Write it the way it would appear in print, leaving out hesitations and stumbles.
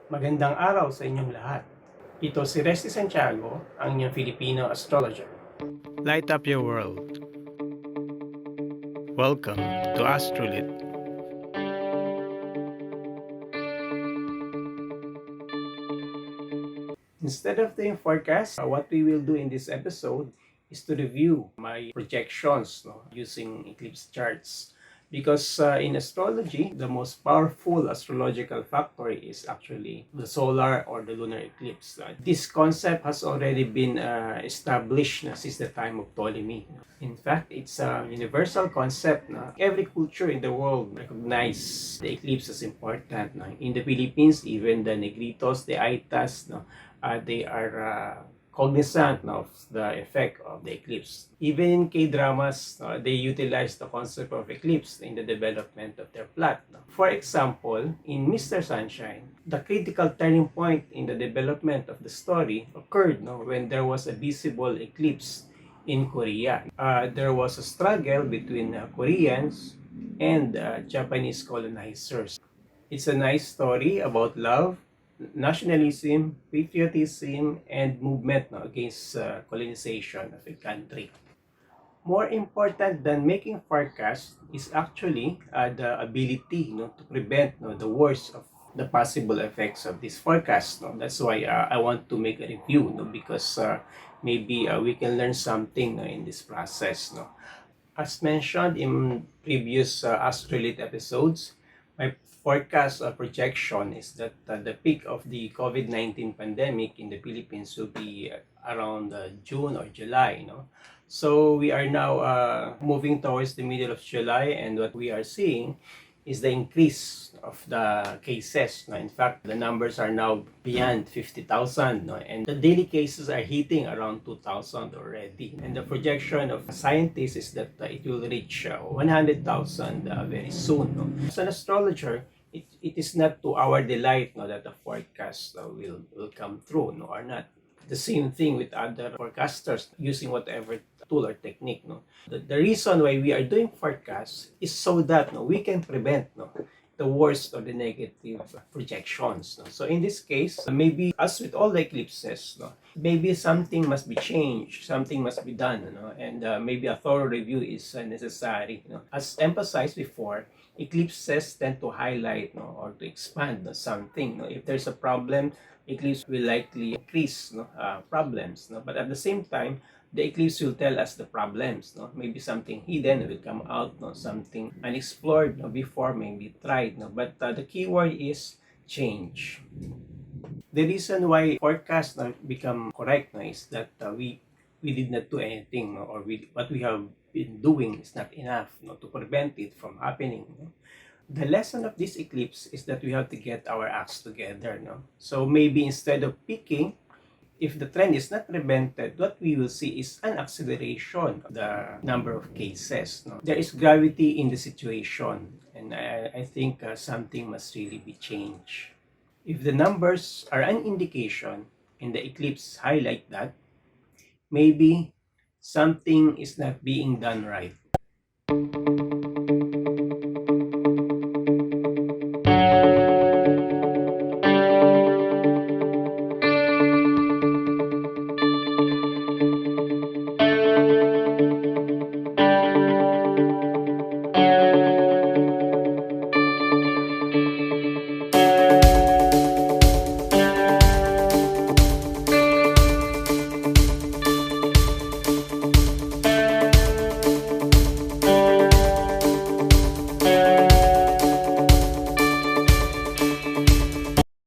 Magandang araw sa inyong lahat. Ito si Resty Santiago, ang inyong Filipino astrologer. Light up your world. Welcome to AstroLit. Instead of doing forecast, what we will do in this episode is to review my projections using eclipse charts. Because in astrology, the most powerful astrological factor is actually the solar or the lunar eclipse. This concept has already been established since the time of Ptolemy. In fact, it's a universal concept. Every culture in the world recognizes the eclipse as important. In the Philippines, even the Negritos, the Aitas, they are cognizant of the effect of the eclipse. Even in K-dramas, they utilize the concept of eclipse in the development of their plot. For example, in Mr. Sunshine, the critical turning point in the development of the story occurred when there was a visible eclipse in Korea. There was a struggle between Koreans and Japanese colonizers. It's a nice story about love, nationalism, patriotism, and movement against colonization of a country. More important than making forecasts is actually the ability to prevent the worst of the possible effects of this forecast. That's why I want to make a review because maybe we can learn something in this process. As mentioned in previous AstroLit episodes, my forecast projection is that the peak of the COVID-19 pandemic in the Philippines will be around June or July. So we are now moving towards the middle of July, and what we are seeing is the increase of the cases. In fact, the numbers are now beyond 50,000, and the daily cases are hitting around 2,000 already. And the projection of scientists is that it will reach 100,000 very soon. As an astrologer, it is not to our delight that the forecast will come true or not. The same thing with other forecasters using whatever tool or technique. The reason why we are doing forecasts is so that we can prevent the worst of the negative projections. So in this case, maybe as with all the eclipses, maybe something must be changed, something must be done, and maybe a thorough review is necessary. As emphasized before, eclipses tend to highlight or to expand something. If there's a problem, eclipse will likely increase problems. But at the same time, the eclipse will tell us the problems. Maybe something hidden will come out, something unexplored before, maybe tried. But the key word is change. The reason why forecasts become correct is that we did not do anything, or what we have been doing is not enough to prevent it from happening. The lesson of this eclipse is that we have to get our acts together. So maybe instead of peaking, if the trend is not prevented, what we will see is an acceleration of the number of cases. There is gravity in the situation, and I think something must really be changed. If the numbers are an indication and the eclipse highlight that, maybe something is not being done right.